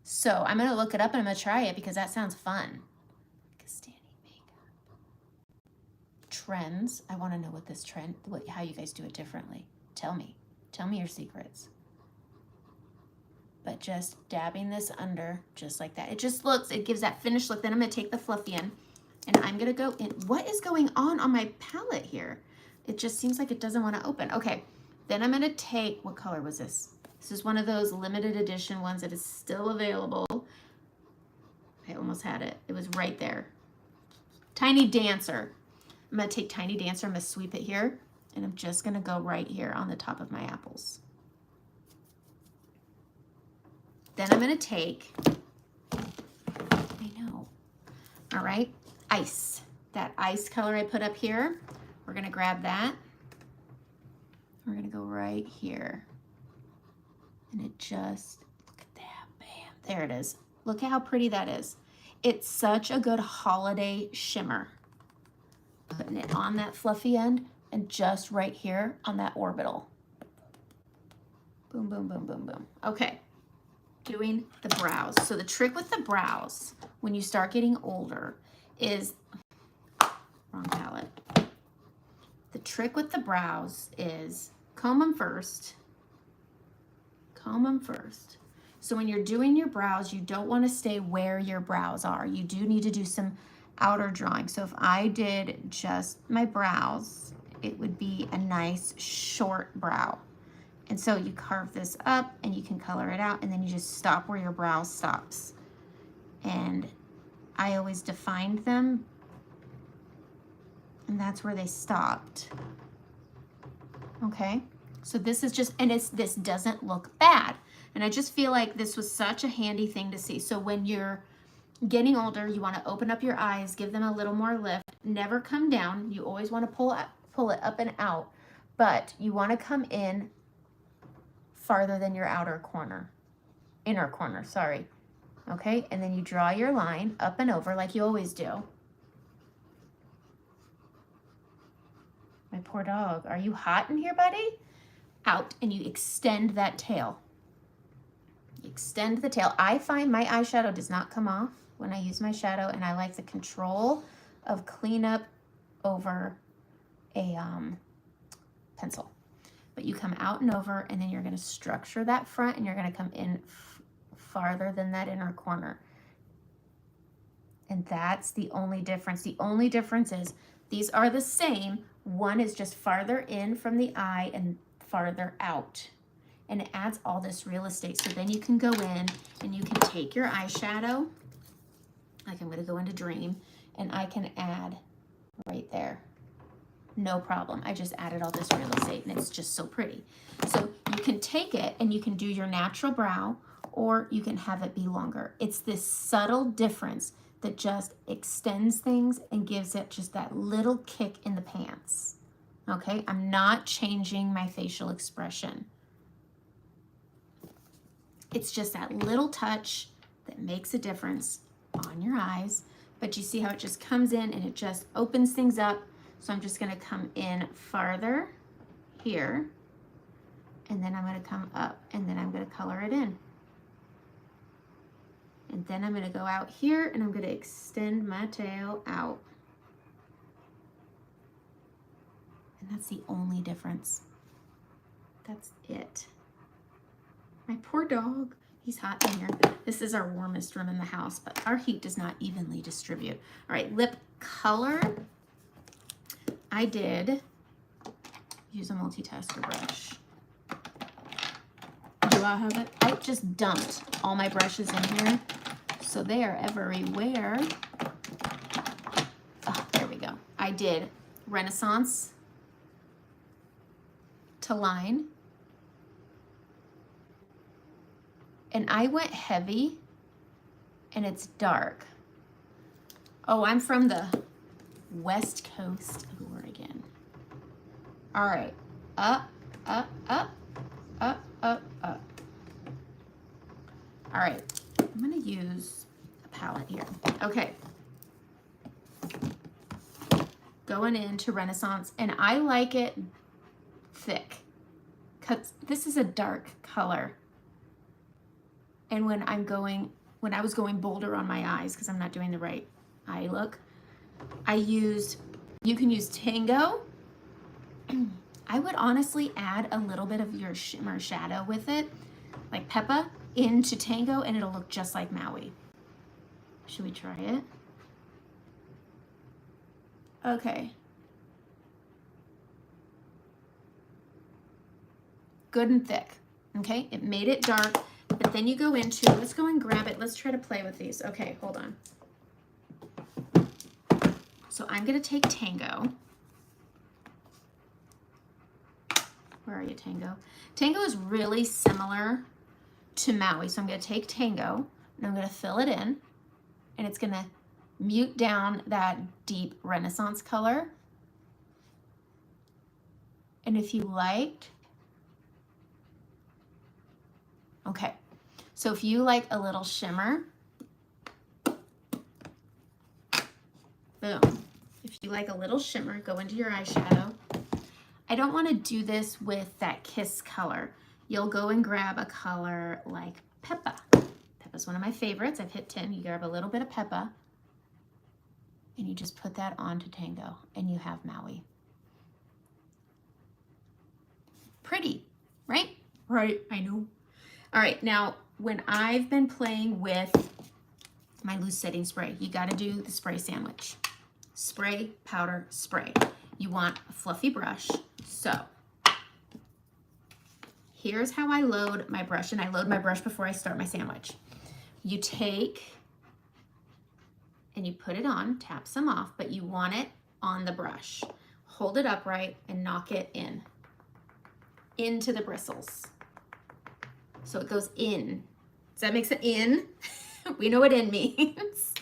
So I'm gonna look it up and I'm gonna try it because that sounds fun. Pakistani makeup. Trends. I wanna know what this trend, how you guys do it differently. Tell me your secrets. But just dabbing this under just like that. It just looks, it gives that finished look. Then I'm gonna take the fluffy in and I'm gonna go in. What is going on my palette here? It just seems like it doesn't wanna open. Okay, then I'm gonna take, what color was this? This is one of those limited edition ones that is still available. I almost had it. It was right there. Tiny Dancer. I'm gonna take Tiny Dancer, I'm gonna sweep it here, and I'm just gonna go right here on the top of my apples. Then I'm gonna take, I know, all right, ice. That ice color I put up here, we're gonna grab that. We're gonna go right here. And it just, look at that, bam, there it is. Look at how pretty that is. It's such a good holiday shimmer. Putting it on that fluffy end and just right here on that orbital. Boom, boom, boom, boom, boom. Okay, doing the brows. So the trick with the brows, when you start getting older, is, wrong palette. The trick with the brows is comb them first. Comb them first. So when you're doing your brows, you don't want to stay where your brows are. You do need to do some outer drawing. So if I did just my brows, it would be a nice short brow. And so you carve this up and you can color it out, and then you just stop where your brow stops. And I always defined them, and that's where they stopped. Okay, so this is just, and this doesn't look bad. And I just feel like this was such a handy thing to see. So when you're getting older, you want to open up your eyes, give them a little more lift, never come down. You always want to pull it up and out, but you want to come in farther than your inner corner, sorry. Okay, and then you draw your line up and over like you always do. My poor dog, are you hot in here, buddy? Out, and you extend that tail. Extend the tail. I find my eyeshadow does not come off when I use my shadow, and I like the control of cleanup over a pencil. But you come out and over, and then you're going to structure that front, and you're going to come in farther than that inner corner. And that's the only difference. The only difference is these are the same. One is just farther in from the eye and farther out. And it adds all this real estate. So then you can go in and you can take your eyeshadow, like I'm going to go into Dream, and I can add right there. No problem. I just added all this real estate, and it's just so pretty. So you can take it and you can do your natural brow, or you can have it be longer. It's this subtle difference that just extends things and gives it just that little kick in the pants. Okay, I'm not changing my facial expression. It's just that little touch that makes a difference on your eyes. But you see how it just comes in and it just opens things up. So I'm just gonna come in farther here, and then I'm gonna come up, and then I'm gonna color it in. And then I'm gonna go out here and I'm gonna extend my tail out. And that's the only difference. That's it. My poor dog, he's hot in here. This is our warmest room in the house, but our heat does not evenly distribute. All right, lip color. I did use a multitasker brush. Do I have it? I just dumped all my brushes in here, so they are everywhere. Oh, there we go. I did Renaissance to line. And I went heavy, and it's dark. Oh, I'm from the West Coast of Oregon. All right, up, up, up, up, up, up. All right, I'm gonna use a palette here. Okay. Going into Renaissance, and I like it thick, because this is a dark color. And when I was going bolder on my eyes, because I'm not doing the right eye look, you can use Tango. I would honestly add a little bit of your shimmer shadow with it, like Peppa, into Tango, and it'll look just like Maui. Should we try it? Okay. Good and thick, okay? It made it dark, but then you go into, let's go and grab it. Let's try to play with these. Okay, hold on. So I'm gonna take Tango. Where are you, Tango? Tango is really similar to Maui. So I'm gonna take Tango and I'm gonna fill it in, and it's gonna mute down that deep Renaissance color. And if you liked, okay, so if you like a little shimmer, boom. If you like a little shimmer, go into your eyeshadow. I don't want to do this with that Kiss color. You'll go and grab a color like Peppa. Peppa's one of my favorites. I've hit 10. You grab a little bit of Peppa and you just put that onto Tango and you have Maui. Pretty, right? Right, I know. All right, now when I've been playing with my loose setting spray, you got to do the spray sandwich. Spray, powder, spray. You want a fluffy brush. So here's how I load my brush, and I load my brush before I start my sandwich. You take and you put it on, tap some off, but you want it on the brush. Hold it upright and knock it into the bristles. So it goes in. Does that make sense? In? We know what in means.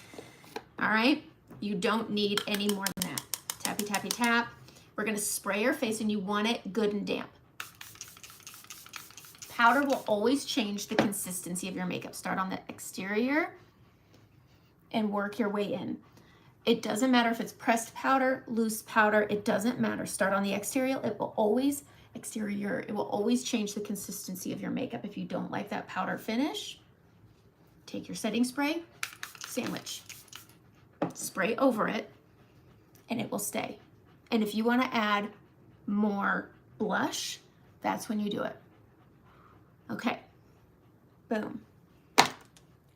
All right? You don't need any more than that. Tappy, tappy, tap. We're gonna spray your face and you want it good and damp. Powder will always change the consistency of your makeup. Start on the exterior and work your way in. It doesn't matter if it's pressed powder, loose powder, it doesn't matter. Start on the exterior, it will always change the consistency of your makeup. If you don't like that powder finish, take your setting spray, sandwich, spray over it, and it will stay. And if you want to add more blush, that's when you do it. Okay, boom.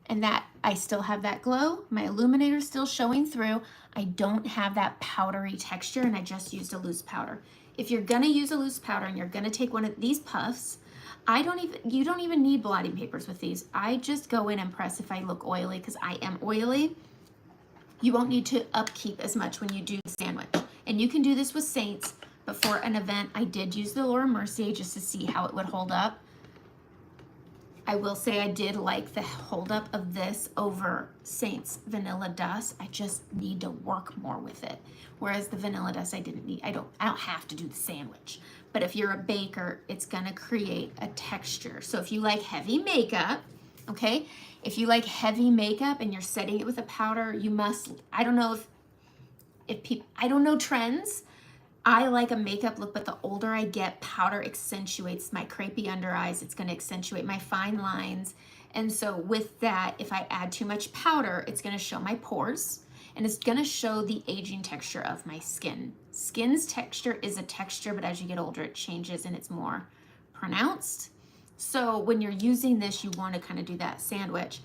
And that, I still have that glow. My illuminator's still showing through. I don't have that powdery texture, and I just used a loose powder. If you're gonna use a loose powder and you're gonna take one of these puffs, you don't even need blotting papers with these. I just go in and press if I look oily, because I am oily. You won't need to upkeep as much when you do the sandwich. And you can do this with Saints, but for an event, I did use the Laura Mercier just to see how it would hold up. I will say I did like the hold up of this over Saints Vanilla Dust. I just need to work more with it. Whereas the Vanilla Dust, I don't have to do the sandwich. But if you're a baker, it's gonna create a texture. So if you like heavy makeup, okay? If you like heavy makeup and you're setting it with a powder, you must, I don't know if people, I don't know trends. I like a makeup look, but the older I get, powder accentuates my crepey under eyes. It's gonna accentuate my fine lines. And so with that, if I add too much powder, it's gonna show my pores and it's gonna show the aging texture of my skin. Skin's texture is a texture, but as you get older, it changes and it's more pronounced. So when you're using this, you wanna kind of do that sandwich.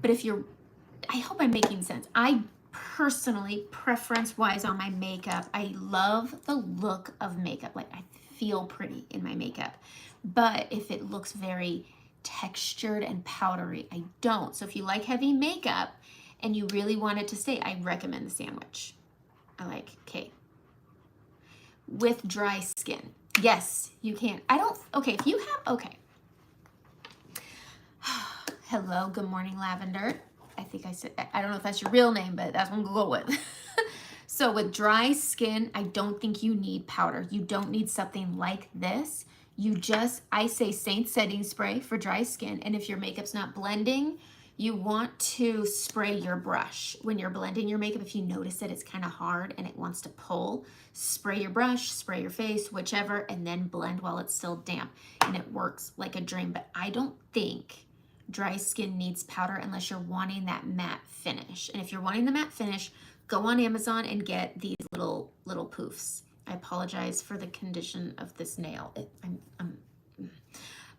But I hope I'm making sense. I personally, preference-wise on my makeup, I love the look of makeup. Like I feel pretty in my makeup. But if it looks very textured and powdery, I don't. So if you like heavy makeup and you really want it to stay, I recommend the sandwich. I like, okay. With dry skin. Yes, you can. If you have, okay. Hello, good morning, Lavender. I think I said, I don't know if that's your real name, but that's what I'm gonna go with. So with dry skin, I don't think you need powder. You don't need something like this. I say Saint setting spray for dry skin. And if your makeup's not blending, you want to spray your brush. When you're blending your makeup, if you notice that it's kind of hard and it wants to pull, spray your brush, spray your face, whichever, and then blend while it's still damp. And it works like a dream. But I don't think dry skin needs powder unless you're wanting that matte finish. And if you're wanting the matte finish, go on Amazon and get these little poofs. I apologize for the condition of this nail.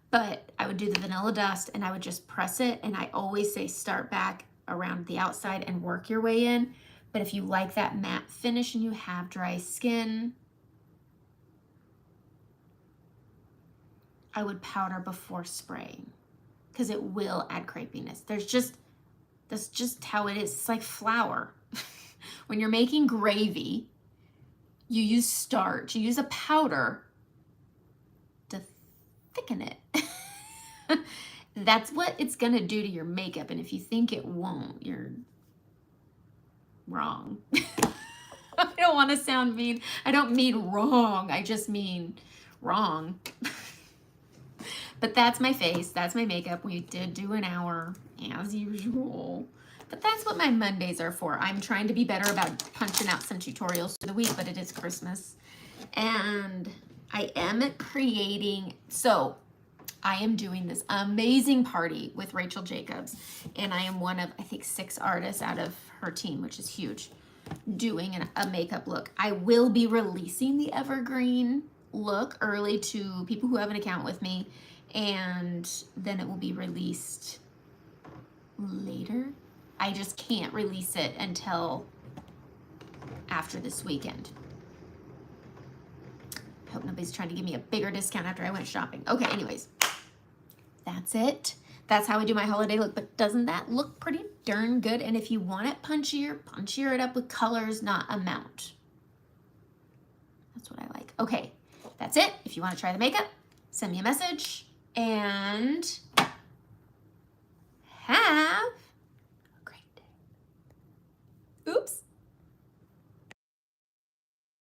But I would do the Vanilla Dust and I would just press it. And I always say start back around the outside and work your way in. But if you like that matte finish and you have dry skin, I would powder before spraying, because it will add crepiness. That's just how it is. It's like flour. When you're making gravy, you use starch, you use a powder to thicken it. That's what it's gonna do to your makeup. And if you think it won't, wrong. I don't want to sound mean. I don't mean wrong. I just mean wrong. But that's my face. That's my makeup. We did do an hour as usual. But that's what my Mondays are for. I'm trying to be better about punching out some tutorials through the week, but it is Christmas. And I am creating, so I am doing this amazing party with Rachel Jacobs. And I am one of, I think, 6 artists out of her team, which is huge, doing a makeup look. I will be releasing the evergreen look early to people who have an account with me. And then it will be released later. I just can't release it until after this weekend. I hope nobody's trying to give me a bigger discount after I went shopping. Okay, anyways, that's it. That's how I do my holiday look, but doesn't that look pretty darn good? And if you want it punchier it up with colors, not amount. That's what I like. Okay, that's it. If you want to try the makeup, send me a message. And